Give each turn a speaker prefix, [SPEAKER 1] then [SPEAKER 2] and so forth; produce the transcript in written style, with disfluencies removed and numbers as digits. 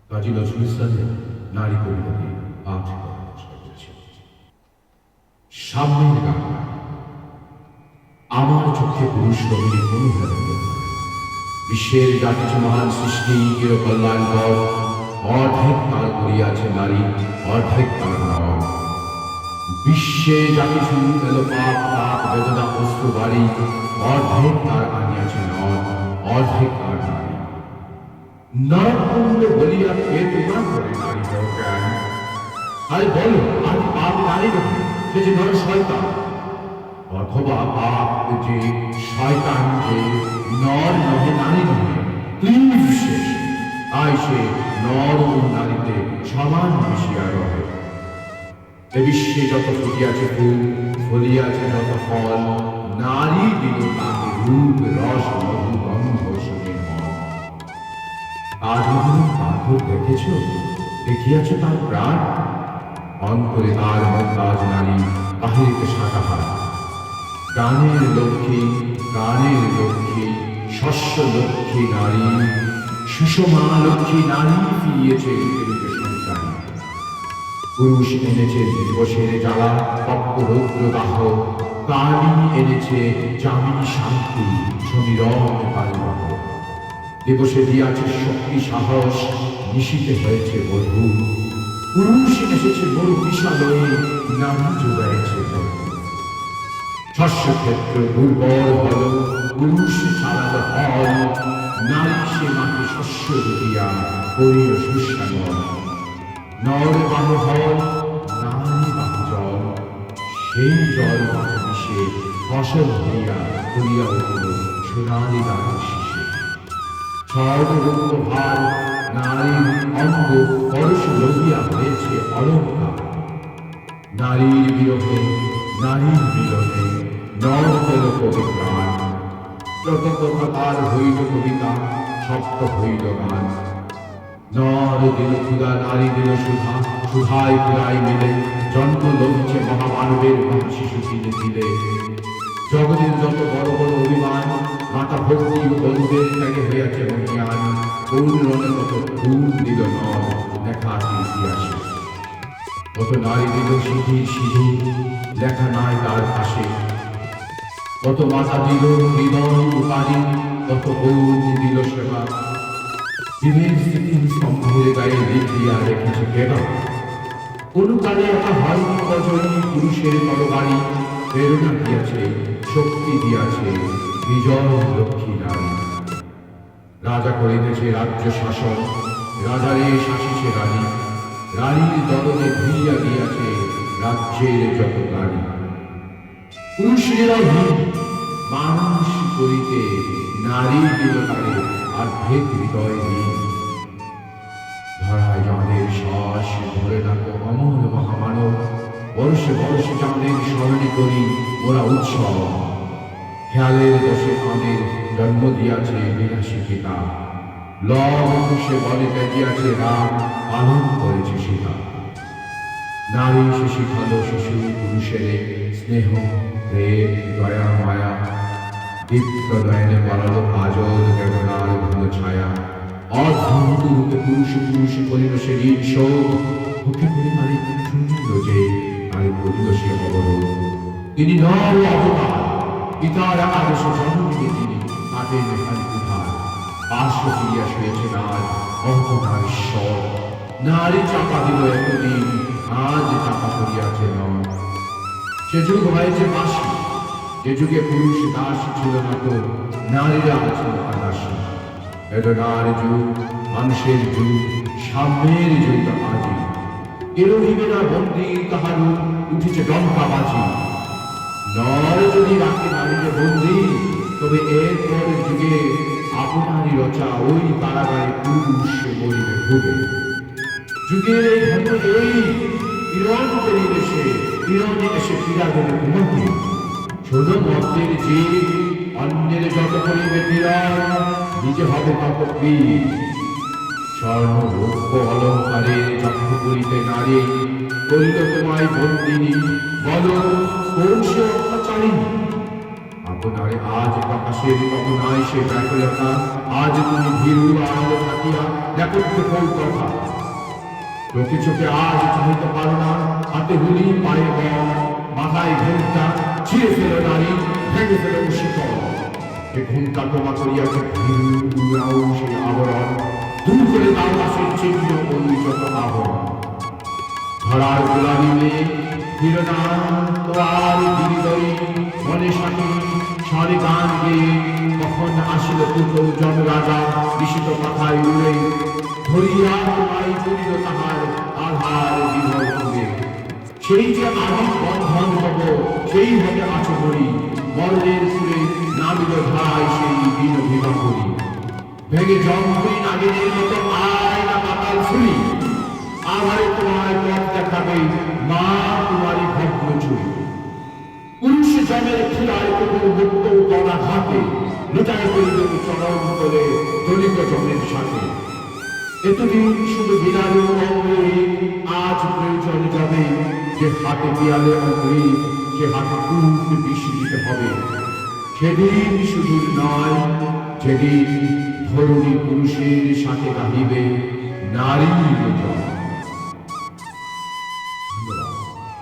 [SPEAKER 1] কাজী নজরুল ইসলামের নারী কবিতাকে পাঠ করার চেষ্টা করেছি। সামনের গান। আমার চোখে পুরুষ রমণী অনুভব বিশ্বের যা কিছু মহান সৃষ্টি চিরকল্যাণকর, অর্ধেক তার করিয়াছে নারী, অর্ধেক তার নয়। বিশ্বে যা কিছু এলোপাত তাপ বেদনা অশ্রু বাড়ি, অর্ধেক তার আনিয়াছে নয়, অর্ধেক তার নারী। নরকুণ্ড বলিয়া কে তোমার করে নারী জ্ঞান? আরে বলো, আমি পাপ নারী নহে, সে যে নর শয়তান। অথবা পাপ যে শয়তান, যে নর নহে নারী নহে, ক্লিব শেষ। তাই সে নর ও নারীতে সমান মিশিয়া রহে। এ বিশ্বে যত ফুটিয়াছে ফুল, ফলিয়াছে যত ফল, নারী দিল তাকে রূপ রস মধু গন্ধ সুনির্মল। আধুনিক পাথর দেখেছ, দেখিয়াছ তার প্রাণ, অন্তরে তার মমতাজ নারী, বাহিরে শাকাহার। গানের লক্ষ্মী, গানের লক্ষ্মী, শস্য লক্ষ্মী নারী, সুষমা লক্ষ্মী নারী ফিরিয়েছে রূপে সন্তান। পুরুষ এনেছে দিবসের জ্বালা, তপ্ত রৌদ্র দাহ, কালী এনেছে জামিনী শান্তি, সমীরণ কালীবাহ। দিবসে দিয়াছে শক্তি সাহস, নিশীতে হয়েছে বধূ। পুরুষ এসেছে মরু বিশালয়ে, নারী যোগাইছে বধূ। শস্যক্ষেত্র দুর্বল হল, পুরুষ সারাল হল, নারী সে মাকে শস্য দিয়া করিল সুশ্যামল। নর বাহ হল, নারী বাহ জল, সেই জল মাঝে মিশে ফসল হইয়া করিয়া উঠিল সোনালি দানের শীষে। সর্বরূপ ভার, নারীর অঙ্গ পরশ লইয়া হয়েছে অলঙ্কার। নারীর বিরহে, নারীর মিলনে নর পেল কবি প্রাণ। যত কথা তার হইল কবিতা, শব্দ হইল গান। নর দিল ক্ষুধা, নারী দিল সুধা, সুধায় ক্ষুধায় মিলে জন্ম লইছে মহামানবের মহাশিশু দিলে দিলে। জগতের যত বড় বড় অভিমান, মাতা ভক্তি ও দ্বন্দ্বের ত্যাগে হইয়াছে মহিয়ান। কোন রণে কত খুন দিল নর, লেখা আছে ইতিহাসে। কত নারী দিল সিঁথির সিঁধু, লেখা নাই তার পাশে। কত মাতা দিল হৃদয় উপাধি, কত বোন দিল সেবা। দিনের স্মৃতির স্তম্ভের গায়ে লিখিয়া রেখেছে কেবা। কোন কালে একা হয়নি অজয়ী পুরুষের তরবারি, প্রেরণা দিয়াছে, শক্তি দিয়াছে বিজয় লক্ষ্মী নারী। রাজা করিতেছে রাজ্য শাসন, রাজারে শাসিছে রানী। রানীর দরদে ধুইয়া গিয়াছে রাজ্যের যত নারী। পুরুষেরা হীন, মানুষ করিতে নারী দিল তারে অর্ধেক হৃদয় নেই। ধরায় চাঁদের শ্বাস ধরে রাখো অমর মহামানব, বর্ষে বর্ষে চাঁদের স্মরণে করি ওরা উৎসব। খেয়ালের দশে আমাদের জন্ম দিয়াছে বিলাসী পিতা, লব সে বলে ত্যাজিয়াছে রাগ, পালন করেছে সীতা। নারী সে শিখালো শিশু পুরুষের স্নেহ প্রেম দয়া মায়া। দীপ্ত নয়নে পড়ালো কাজল দেবনার ঘন ছায়া। অদ্ভুত রূপে পুরুষ পুরুষ করিল সে শোক, মুখে করে নারী শুনল যে নারী করিল সে অবরোধ। তিনি নর অবতার, পিতার আদর্শে জন্ম নিয়ে তিনি তাদের লেখার উদ্ধার। পার্শ্ব ফিরিয়া শুয়েছে নার অহংকার ঈশ্বর। নারী চাপা দিল এতদিন, আজ চাপা করিয়াছে নর। সে যুগ হয়েছে পাশে, যে যুগে পুরুষ দাস ছিল না তো, নারীরা ছিল আদাসী। বেদনার যুগ, মানুষের যুগ, সাম্যের যুগ আজি। কেউ হইবে না বন্দী, তাহার উঠেছে ডঙ্কা বাজি। নর যদি রাখে নারীকে বন্দী, তবে এরপর যুগে আপনারই রচা ওই কারাগারে পুরুষ মরিবে ভুগে। যুগের এই ধর্ম এই পীড়ন পেরিয়ে এসে, পীড়নে এসে পীড়া দেবে তোমাকে। ছোট মর্তের জীব, অন্যের যত করিবে পীড়ন, নিজে হবে তত পীড়। স্বর্ণ রৌপ্য অলঙ্কারে চক্র করিতে নারী, করিল তোমায় বন্দিনী। বলো কোন সে অত্যাচারিণী? আপনারে আজ প্রকাশের কত নাই সে ব্যাকুলতা, আজ তুমি ভীরু আনন্দ থাকিয়া দেখো কথা চোখে চোখে আজ চাহিতে পারো না, হাতে হুলি পায়ে বল, মাথায় ঘুমটা ছিঁড়ে ফেলো নারী, ভেঙে ফেলো শিকল। যে ঘুমটা তোমা করিয়াছে ভীরু উড়াও সেই আবরণ, দূর করে দাও আসের চিহ্ন পরিচত আবরণ। ধরার গোলামি মেয়ে ফিরনা তোয়ার হৃদয় মনে সাথী স্বরে গান গেয়ে কখন আসিল পুত্র জন রাজা বিশিত কথায় উড়ে ধরিয়া তোমায় করিল তাহার আধার বিভর করে। সেই যে আদি বন্ধন হব সেই হবে আচমরি, মরণের সুরে নামিল ধারায় সেই দিন বিবাহ করি। ভেঙে জঙ্গলি নাগিনের মতো আয় না পাতাল ছুরি, আধারে তোমায় পথ দেখাবে মা তোমারই ভগ্ন চুরি। পুরুষ জমের ক্ষীরায় কুকুর মুক্ত গলা ঘাটে, লুটায় করিল চরণ করে দলিত জমের সাথে। এতদিন শুধু বিড়াল অঙ্গে, আজ প্রয়োজন যাবে যে হাতে বিয়ালে অঙ্গে, যে হাতে কুট বিষ দিতে হবে। সেদিন সুদূর নয় যেদিন ধরুণী পুরুষের সাথে গাহিবে নারী জয়।